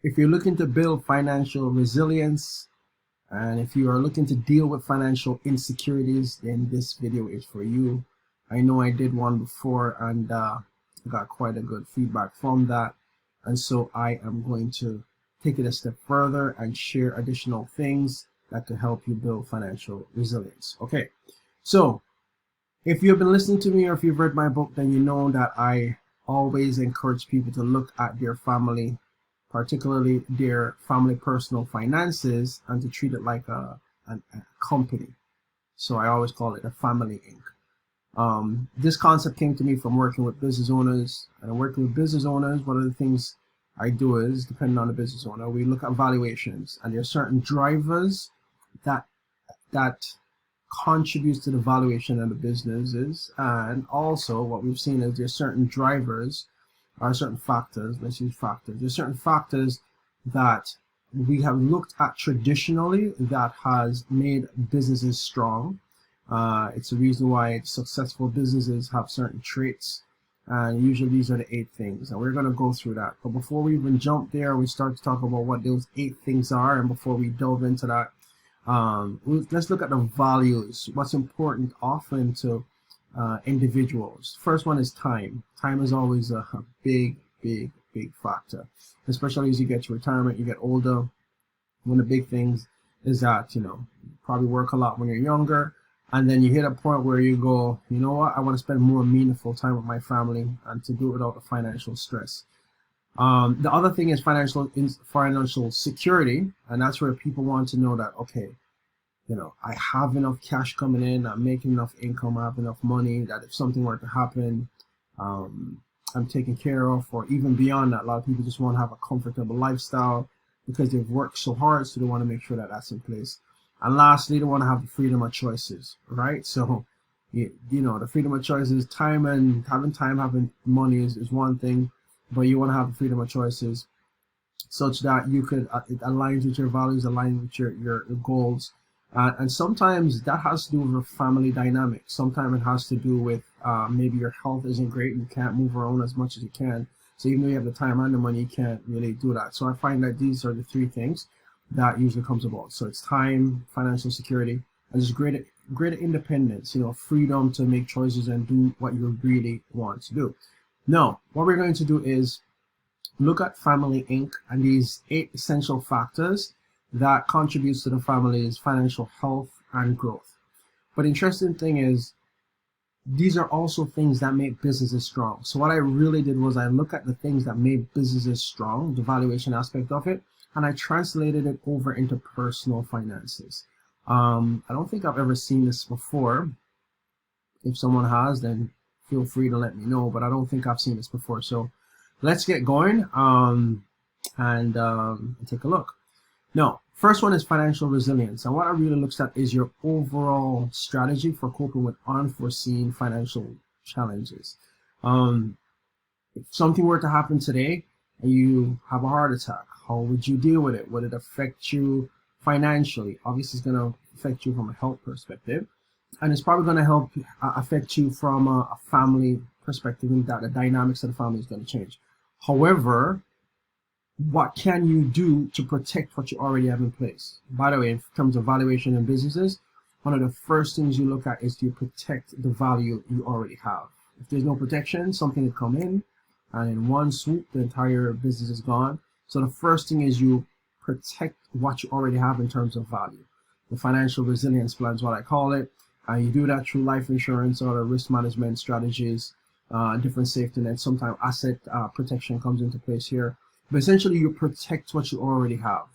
If you're looking to build financial resilience, and if you are looking to deal with financial insecurities, then this video is for you. I know I did one before and got quite a good feedback from that. And so I am going to take it a step further and share additional things that can help you build financial resilience. Okay, so if you've been listening to me or if you've read my book, then you know that I always encourage people to look at their family, particularly their family personal finances, and to treat it like a company. So I always call it a family Inc. This concept came to me from working with business owners. And working with business owners, one of the things I do is, depending on the business owner, we look at valuations, and there are certain drivers that contributes to the valuation of the businesses. And also what we've seen is there's certain drivers or certain factors, let's use factors. There's certain factors that we have looked at traditionally that has made businesses strong. It's the reason why successful businesses have certain traits, and usually these are the 8 things, and we're going to go through that. But before we even jump there, we start to talk about what those 8 things are, and before we delve into that, let's look at the values, what's important often to individuals. First one is time. Time is always a big factor, especially as you get to retirement, you get older. One of the big things is that, you probably work a lot when you're younger, and then you hit a point where you go, you know what, I want to spend more meaningful time with my family and to do it without the financial stress. The other thing is financial security, and that's where people want to know that, okay, I have enough cash coming in, I'm making enough income, I have enough money that if something were to happen, I'm taken care of. Or even beyond that, a lot of people just want to have a comfortable lifestyle because they've worked so hard, so they want to make sure that that's in place. And lastly, they want to have the freedom of choices, right? So, the freedom of choices, time, and having money is one thing, but you want to have the freedom of choices such that you could, it aligns with your values, aligns with your goals. And sometimes that has to do with your family dynamic. Sometimes it has to do with maybe your health isn't great, you can't move around as much as you can. So even though you have the time and the money, you can't really do that. So I find that these are the 3 things that usually comes about. So it's time, financial security, and just greater independence, freedom to make choices and do what you really want to do. Now, what we're going to do is look at Family Inc. and these 8 essential factors that contributes to the family's financial health and growth. But the interesting thing is, these are also things that make businesses strong. So what I really did was I looked at the things that made businesses strong, the valuation aspect of it, and I translated it over into personal finances. I don't think I've ever seen this before. If someone has, then feel free to let me know, but I don't think I've seen this before. So let's get going and take a look. Now, first one is financial resilience. And what it really looks at is your overall strategy for coping with unforeseen financial challenges. If something were to happen today and you have a heart attack, how would you deal with it? Would it affect you financially? Obviously, it's going to affect you from a health perspective. And it's probably going to affect you from a family perspective, in that the dynamics of the family is going to change. However, what can you do to protect what you already have in place? By the way, in terms of valuation in businesses, one of the first things you look at is to protect the value you already have. If there's no protection, something will come in, and in one swoop, the entire business is gone. So the first thing is you protect what you already have in terms of value. The financial resilience plan is what I call it. And you do that through life insurance or risk management strategies, different safety nets. Sometimes asset protection comes into place here. But essentially, you protect what you already have,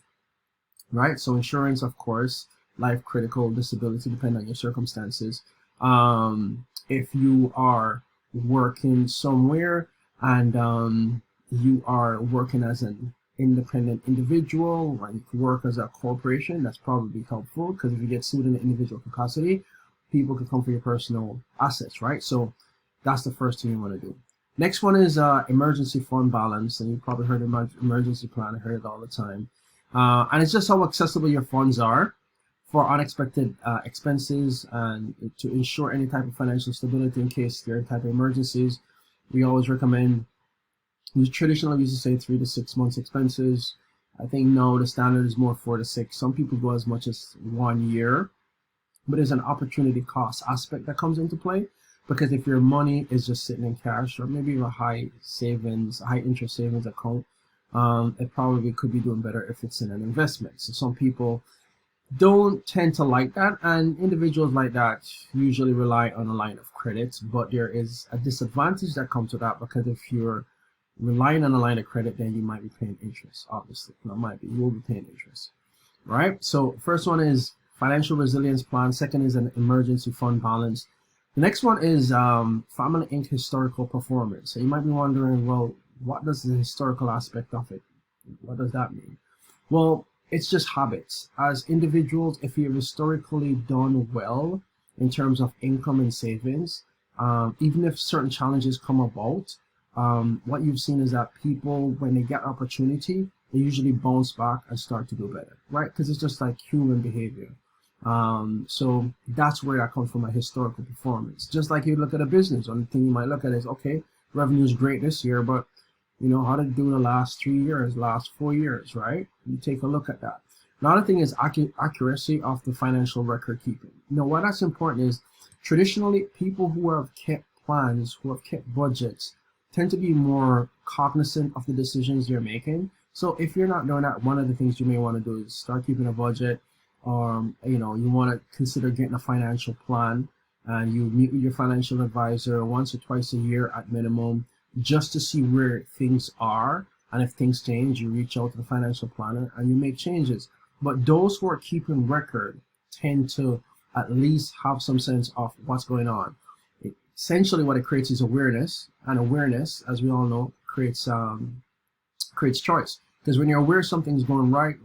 right? So insurance, of course, life, critical, disability, depending on your circumstances. If you are working somewhere and you are working as an independent individual, or you work as a corporation, that's probably helpful, because if you get sued in an individual capacity, people can come for your personal assets, right? So that's the first thing you want to do. Next one is emergency fund balance, and you probably heard of emergency plan. I hear it all the time. And it's just how accessible your funds are for unexpected expenses and to ensure any type of financial stability in case there are type of emergencies. We always recommend, we traditionally used to say 3 to 6 months expenses. I think now the standard is more 4 to 6. Some people go as much as 1 year, but there's an opportunity cost aspect that comes into play, because if your money is just sitting in cash or maybe a high interest savings account, it probably could be doing better if it's in an investment. So some people don't tend to like that, and individuals like that usually rely on a line of credit, but there is a disadvantage that comes with that, because if you're relying on a line of credit, then you might be paying interest. Obviously, you will be paying interest, right? So first one is financial resilience plan. Second is an emergency fund balance. The next one is Family Inc. historical performance. So you might be wondering, well, what does the historical aspect of it, what does that mean? Well, it's just habits. As individuals, if you've historically done well in terms of income and savings, even if certain challenges come about, what you've seen is that people, when they get opportunity, they usually bounce back and start to do better, right? Because it's just like human behavior. So that's where that comes from, a historical performance. Just like you look at a business, one thing you might look at is, okay, revenue is great this year, but how did it do the last 3 years, last 4 years, right? You take a look at that. Another thing is accuracy of the financial record keeping. Why that's important is, traditionally, people who have kept plans, who have kept budgets, tend to be more cognizant of the decisions they're making. So if you're not doing that, one of the things you may want to do is start keeping a budget, or you want to consider getting a financial plan, and you meet with your financial advisor once or twice a year at minimum, just to see where things are, and if things change, you reach out to the financial planner and you make changes. But those who are keeping record tend to at least have some sense of what's going on. Essentially, what it creates is awareness, and awareness, as we all know, creates choice. Because when you're aware something's going right,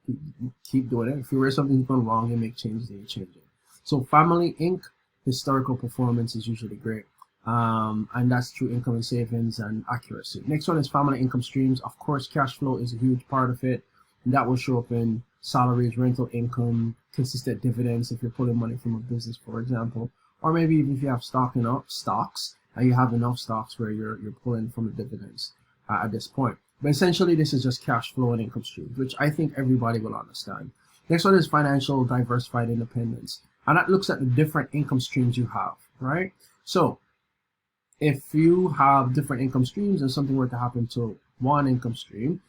you keep doing it. If you're aware something's going wrong, you make changes and you change it. So Family Inc. historical performance is usually great. And that's through income and savings and accuracy. Next one is family income streams. Of course, cash flow is a huge part of it, and that will show up in salaries, rental income, consistent dividends if you're pulling money from a business, for example, or maybe even if you have stocks and you have enough stocks where you're pulling from the dividends at this point. But essentially, this is just cash flow and income streams, which I think everybody will understand. Next one is financial diversified independence, and that looks at the different income streams you have, right? So if you have different income streams and something were to happen to one income stream,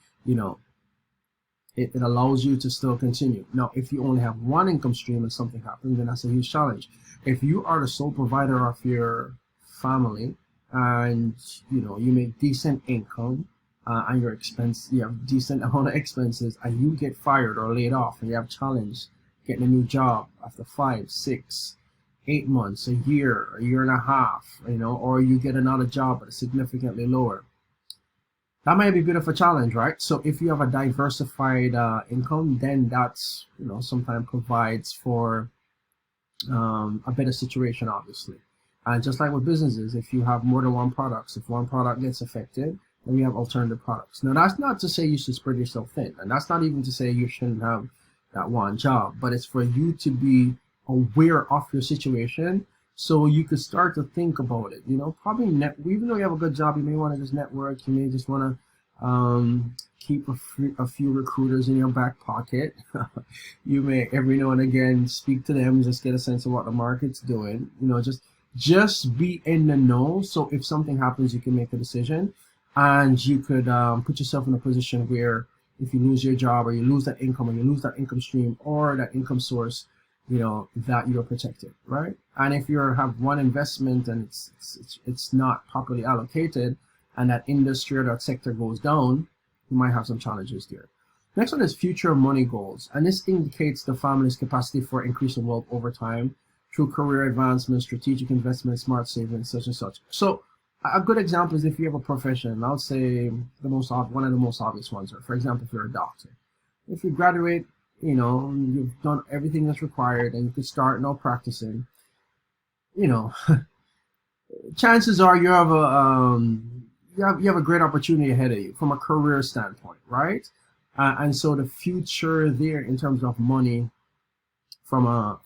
it allows you to still continue. Now, if you only have one income stream and something happens, then that's a huge challenge. If you are the sole provider of your family, and you make decent income, and you have decent amount of expenses, and you get fired or laid off, and you have challenge getting a new job after 5, 6, 8 months, a year and a half, or you get another job but significantly lower, that might be a bit of a challenge, right? So if you have a diversified income, then that's sometimes provides for a better situation, obviously. And just like with businesses, if you have more than one product, if one product gets affected, then we have alternative products. Now, that's not to say you should spread yourself thin, and that's not even to say you shouldn't have that one job, but it's for you to be aware of your situation, so you could start to think about it. Probably even though you have a good job, you may want to just network. You may just want to keep a few recruiters in your back pocket. You may every now and again speak to them, just get a sense of what the market's doing. Just be in the know, so if something happens, you can make a decision, and you could put yourself in a position where if you lose your job, or you lose that income, or you lose that income stream or that income source, that you're protected, right? And if you have one investment and it's not properly allocated, and that industry or that sector goes down, you might have some challenges there. Next one is future money goals, and this indicates the family's capacity for increasing wealth over time through career advancement, strategic investment, smart savings, such and such. So a good example is if you have a profession. I would say one of the most obvious ones are, for example, if you're a doctor. If you graduate, you've done everything that's required, and you could start now practicing, chances are you have a great opportunity ahead of you from a career standpoint, right? And so the future there in terms of money from a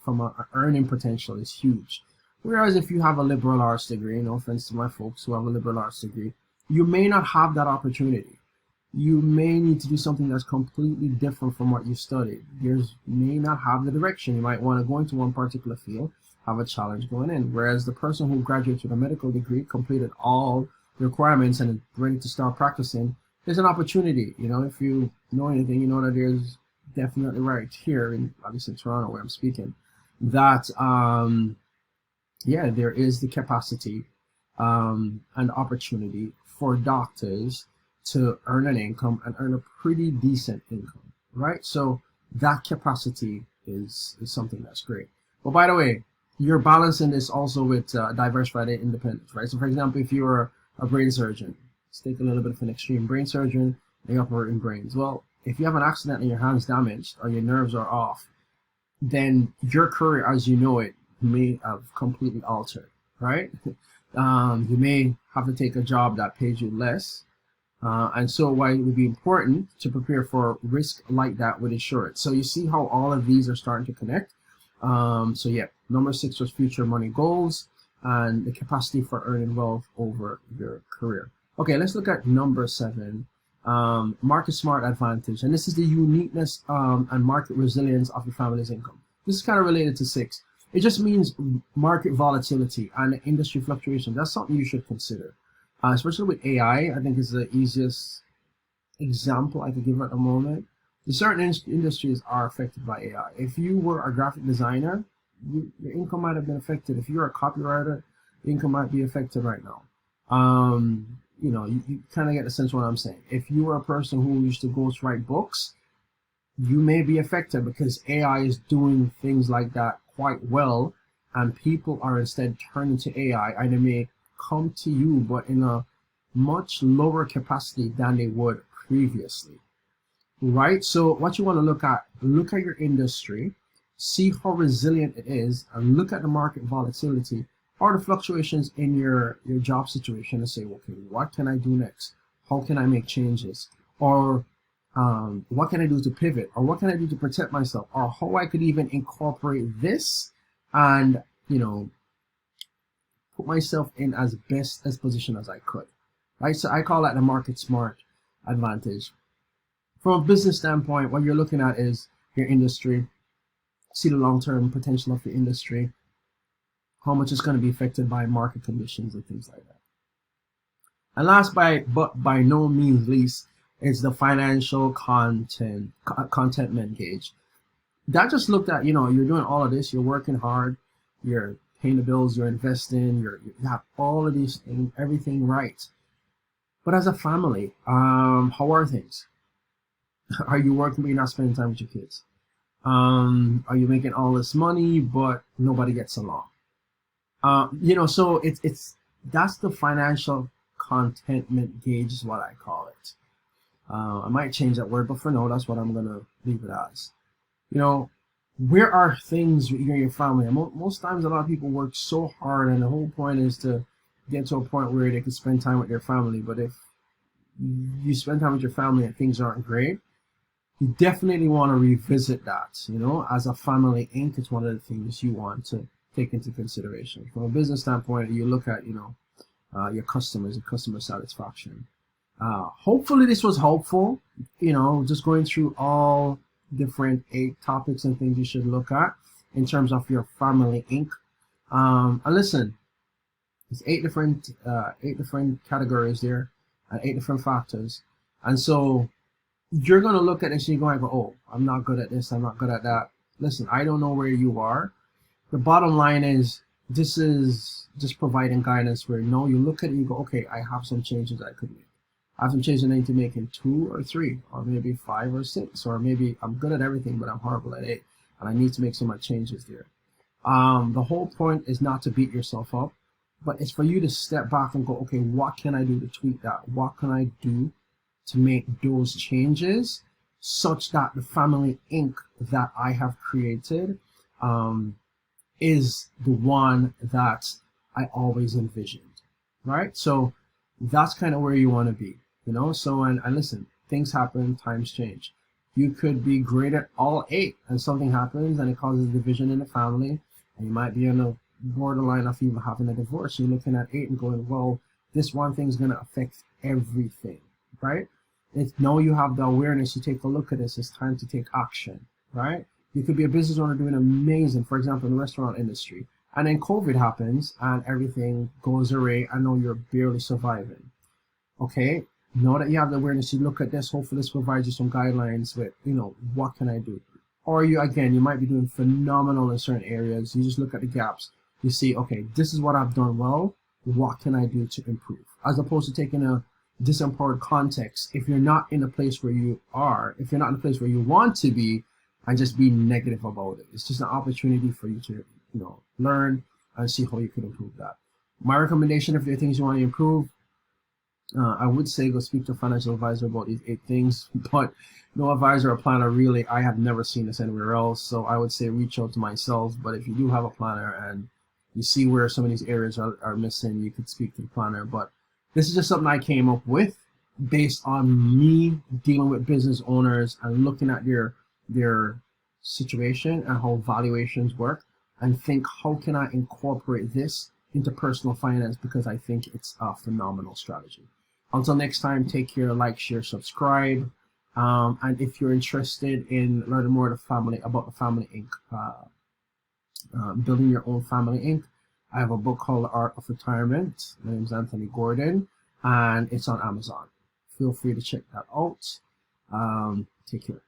earning potential is huge. Whereas if you have a liberal arts degree, no offense to my folks who have a liberal arts degree, you may not have that opportunity. you may need to do something that's completely different from what you studied. You may not have the direction. You might want to go into one particular field, have a challenge going in. Whereas the person who graduates with a medical degree, completed all the requirements and is ready to start practicing, there's an opportunity. You know, if you know anything, you know that there's definitely right here in, obviously, Toronto, where I'm speaking, that yeah, there is the capacity and opportunity for doctors to earn an income and earn a pretty decent income, right? So that capacity is something that's great. But by the way, you're balancing this also with diversified independence, right? So for example, if you're a brain surgeon, let's take a little bit of an extreme brain surgeon, and you operate in brains. Well, if you have an accident and your hand's damaged or your nerves are off, then your career as you know it may have completely altered, right? You may have to take a job that pays you less. And so why it would be important to prepare for risk like that with insurance. So you see how all of these are starting to connect. So yeah, number 6 was future money goals and the capacity for earning wealth over your career. Okay, let's look at number 7, market smart advantage. And this is the uniqueness and market resilience of your family's income. This is kind of related to 6. It just means market volatility and industry fluctuation. That's something you should consider. Especially with AI, I think is the easiest example I could give at the moment. Certain industries are affected by AI. If you were a graphic designer, your income might have been affected. If you're a copywriter, your income might be affected right now. You know, you kind of get the sense of what I'm saying. If you were a person who used to ghostwrite books, you may be affected because AI is doing things like that quite well, and people are instead turning to AI, and they may come to you, but in a much lower capacity than they would previously, right? So what you want to look at your industry, see how resilient it is, and look at the market volatility or the fluctuations in your job situation, and say, okay, what can I do next? How can I make changes? Or what can I do to pivot? Or what can I do to protect myself? Or how I could even incorporate this and, you know, put myself in as best as position as I could, right? So I call that the market smart advantage. From a business standpoint, what you're looking at is your industry, see the long-term potential of your industry, how much is going to be affected by market conditions and things like that. And last but by no means least is the financial contentment gauge. That just looked at, you know, you're doing all of this, you're working hard, you're paying the bills, you're investing, you have all of these things, everything right. But as a family, how are things? Are you working but you're not spending time with your kids? Are you making all this money but nobody gets along? You know, so that's the financial contentment gauge is what I call it. I might change that word, but for now, that's what I'm gonna leave it as. You know, where are things with you and your family? And most times, a lot of people work so hard, and the whole point is to get to a point where they can spend time with their family. But if you spend time with your family and things aren't great, you definitely want to revisit that. You know, as a family Inc., it's one of the things you want to take into consideration. From a business standpoint, you look at, you know, your customers and customer satisfaction. Hopefully this was helpful, you know, just going through all different 8 topics and things you should look at in terms of your family Inc. And listen, there's 8 different categories there and 8 different factors. And so you're going to look at this and you're going to go, oh, I'm not good at this, I'm not good at that. Listen, I don't know where you are. The bottom line is, this is just providing guidance where, no, you look at it and you go, okay, I have some changes I could make. I have some changes I need to make in 2 or 3, or maybe 5 or 6, or maybe I'm good at everything, but I'm horrible at 8, and I need to make some changes there. The whole point is not to beat yourself up, but it's for you to step back and go, okay, what can I do to tweak that? What can I do to make those changes such that the family Inc. that I have created is the one that I always envisioned, right? So that's kind of where you want to be, you know? So, and listen, things happen, times change. You could be great at all 8 and something happens and it causes division in the family, and you might be on the borderline of even having a divorce. You're looking at 8 and going, well, this one thing is going to affect everything, right? It's now you have the awareness to take a look at this. It's time to take action, right? You could be a business owner doing amazing, for example, in the restaurant industry, and then COVID happens and everything goes away. I know you're barely surviving. Okay, now that you have the awareness, you look at this. Hopefully, this provides you some guidelines with, what can I do? Or you might be doing phenomenal in certain areas. You just look at the gaps. You see, okay, this is what I've done well. What can I do to improve? As opposed to taking a disempowered context. If you're not in a place where you are, if you're not in a place where you want to be, and just be negative about it. It's just an opportunity for you to, learn and see how you can improve that. My recommendation, if there are things you want to improve, I would say go speak to a financial advisor about these 8 things, but no advisor or planner really, I have never seen this anywhere else. So I would say reach out to myself. But if you do have a planner and you see where some of these areas are missing, you could speak to the planner. But this is just something I came up with based on me dealing with business owners and looking at their situation and how valuations work, and think, how can I incorporate this into personal finance, because I think it's a phenomenal strategy. Until next time, take care, like, share, subscribe. And if you're interested in learning more about the Family Inc., building your own Family Inc., I have a book called The Art of Retirement. My name is Anthony Gordon, and it's on Amazon. Feel free to check that out. Take care.